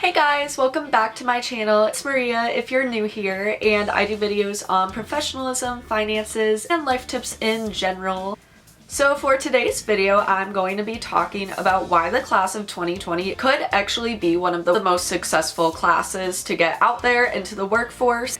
Hey guys, welcome back to my channel. It's Maria if you're new here, and I do videos on professionalism, finances, and life tips in general. So for today's video, I'm going to be talking about why the class of 2020 could actually be one of the most successful classes to get out there into the workforce.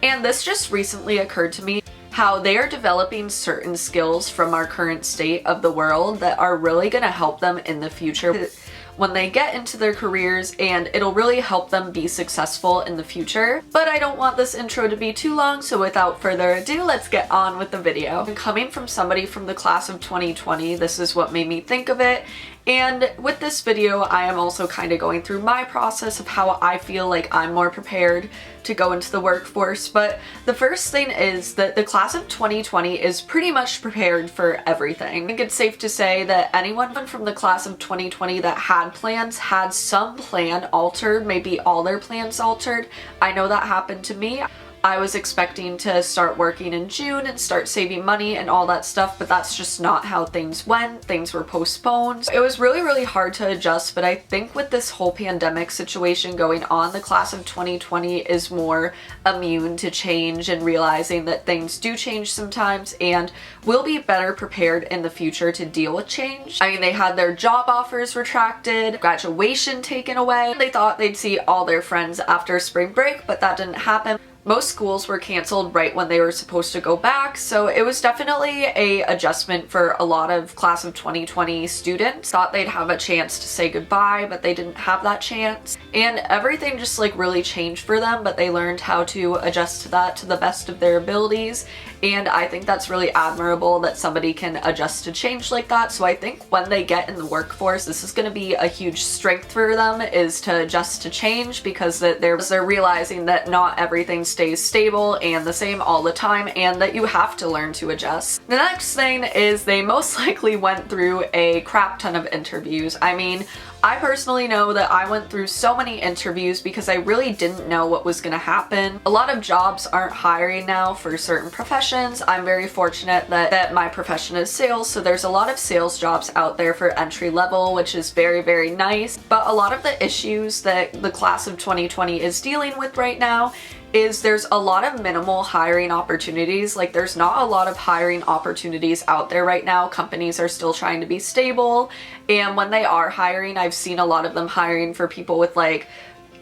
And this just recently occurred to me, how they are developing certain skills from our current state of the world that are really going to help them in the future when they get into their careers, and it'll really help them be successful in the future. But I don't want this intro to be too long, so without further ado, let's get on with the video. And coming from somebody from the class of 2020, this is what made me think of it. And with this video, I am also kind of going through my process of how I feel like I'm more prepared to go into the workforce. But the first thing is that the class of 2020 is pretty much prepared for everything. I think it's safe to say that anyone from the class of 2020 that had plans had some plan altered, maybe all their plans altered. I know that happened to me. I was expecting to start working in June and start saving money and all that stuff, but that's just not how things went. Things were postponed. It was really hard to adjust, but I think with this whole pandemic situation going on, the class of 2020 is more immune to change and realizing that things do change sometimes and will be better prepared in the future to deal with change. I mean, they had their job offers retracted, graduation taken away. They thought they'd see all their friends after spring break, but that didn't happen. Most schools were canceled right when they were supposed to go back, so it was definitely a adjustment for a lot of class of 2020 students. Thought they'd have a chance to say goodbye, but they didn't have that chance. And everything just really changed for them, but they learned how to adjust to that to the best of their abilities. And I think that's really admirable that somebody can adjust to change like that. So I think when they get in the workforce, this is going to be a huge strength for them, is to adjust to change, because they're realizing that not everything stays stable and the same all the time, and that you have to learn to adjust. The next thing is they most likely went through a crap ton of interviews. I mean, I personally know that I went through so many interviews because I really didn't know what was going to happen. A lot of jobs aren't hiring now for certain professions. I'm very fortunate that my profession is sales, so there's a lot of sales jobs out there for entry level, which is very nice. But a lot of the issues that the class of 2020 is dealing with right now is there's a lot of minimal hiring opportunities. Like, there's not a lot of hiring opportunities out there right now. Companies are still trying to be stable, and when they are hiring, I've seen a lot of them hiring for people with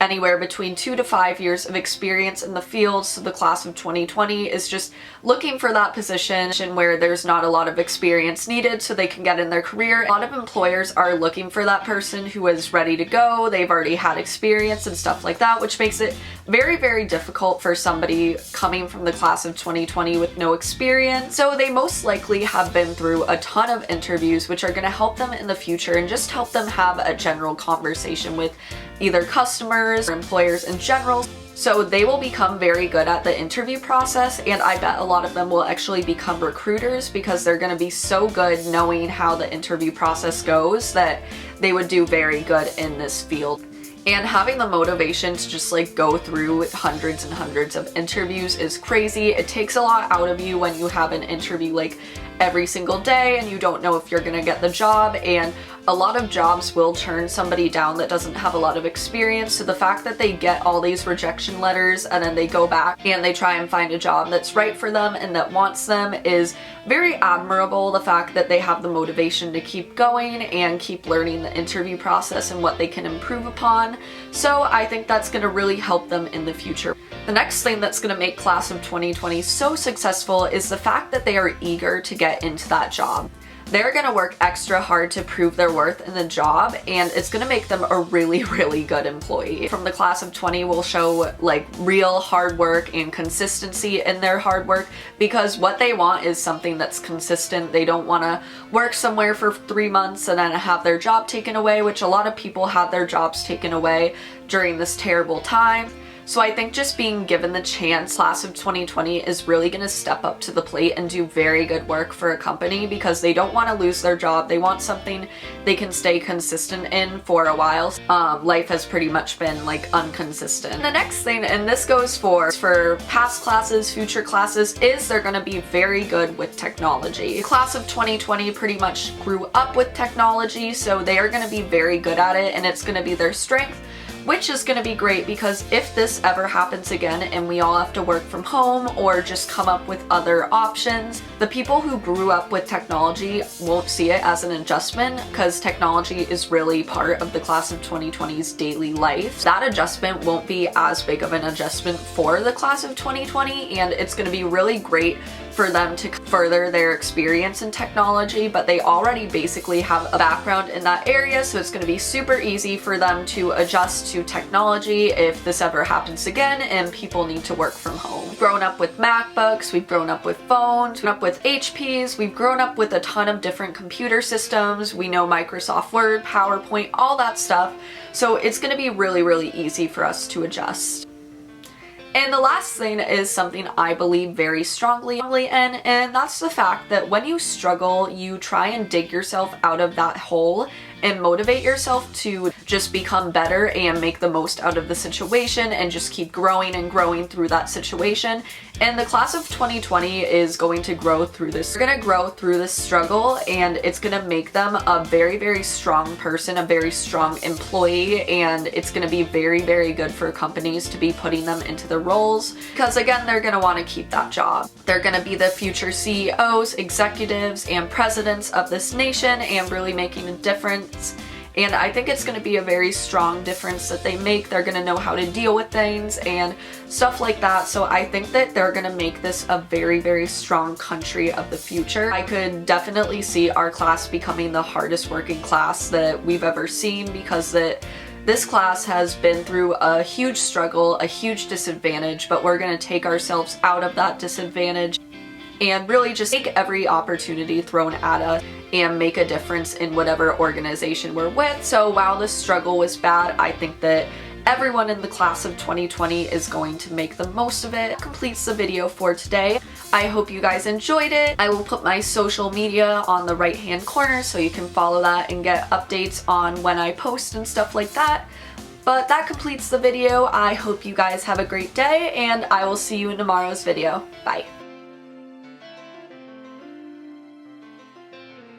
anywhere between 2 to 5 years of experience in the field. So the class of 2020 is just looking for that position where there's not a lot of experience needed so they can get in their career. A lot of employers are looking for that person who is ready to go. They've already had experience and stuff like that, which makes it very difficult for somebody coming from the class of 2020 with no experience. So they most likely have been through a ton of interviews, which are going to help them in the future and just help them have a general conversation with either customers or employers in general. So they will become very good at the interview process, and I bet a lot of them will actually become recruiters because they're going to be so good knowing how the interview process goes that they would do very good in this field. And having the motivation to just go through hundreds and hundreds of interviews is crazy. It takes a lot out of you when you have an interview every single day and you don't know if you're gonna get the job, and a lot of jobs will turn somebody down that doesn't have a lot of experience. So the fact that they get all these rejection letters and then they go back and they try and find a job that's right for them and that wants them is very admirable. The fact that they have the motivation to keep going and keep learning the interview process and what they can improve upon. So I think that's going to really help them in the future. The next thing that's going to make class of 2020 so successful is the fact that they are eager to get into that job. They're going to work extra hard to prove their worth in the job, and it's going to make them a really good employee. From the class of 20 will show real hard work and consistency in their hard work, because what they want is something that's consistent. They don't want to work somewhere for 3 months and then have their job taken away, which a lot of people had their jobs taken away during this terrible time. So I think just being given the chance, class of 2020 is really going to step up to the plate and do very good work for a company, because they don't want to lose their job. They want something they can stay consistent in for a while. Life has pretty much been inconsistent. And the next thing, and this goes for past classes, future classes, is they're going to be very good with technology. The class of 2020 pretty much grew up with technology, so they are going to be very good at it, and it's going to be their strength. which is going to be great because if this ever happens again and we all have to work from home or just come up with other options, the people who grew up with technology won't see it as an adjustment because technology is really part of the class of 2020's daily life. That adjustment won't be as big of an adjustment for the class of 2020, and it's going to be really great for them to further their experience in technology, but they already basically have a background in that area, so it's going to be super easy for them to adjust to technology if this ever happens again and people need to work from home. We've grown up with MacBooks, we've grown up with phones, we've grown up with HPs, we've grown up with a ton of different computer systems, we know Microsoft Word, PowerPoint, all that stuff, so it's going to be really, really easy for us to adjust. And the last thing is something I believe very strongly in, and that's the fact that when you struggle, you try and dig yourself out of that hole and motivate yourself to just become better and make the most out of the situation and just keep growing and growing through that situation. And the class of 2020 is going to grow through this. They're going to grow through this struggle, and it's going to make them a very, very strong person, a very strong employee, and it's going to be very, very good for companies to be putting them into the roles because, again, they're going to want to keep that job. They're going to be the future CEOs, executives, and presidents of this nation and really making a difference. And I think it's going to be a very strong difference that they make. They're going to know how to deal with things and stuff like that. So I think that they're going to make this a very, very strong country of the future. I could definitely see our class becoming the hardest working class that we've ever seen because this class has been through a huge struggle, a huge disadvantage, but we're going to take ourselves out of that disadvantage and really just take every opportunity thrown at us and make a difference in whatever organization we're with. So while this struggle was bad, I think that everyone in the class of 2020 is going to make the most of it. That completes the video for today. I hope you guys enjoyed it. I will put my social media on the right hand corner so you can follow that and get updates on when I post and stuff like that. But that completes the video. I hope you guys have a great day, and I will see you in tomorrow's video. Bye.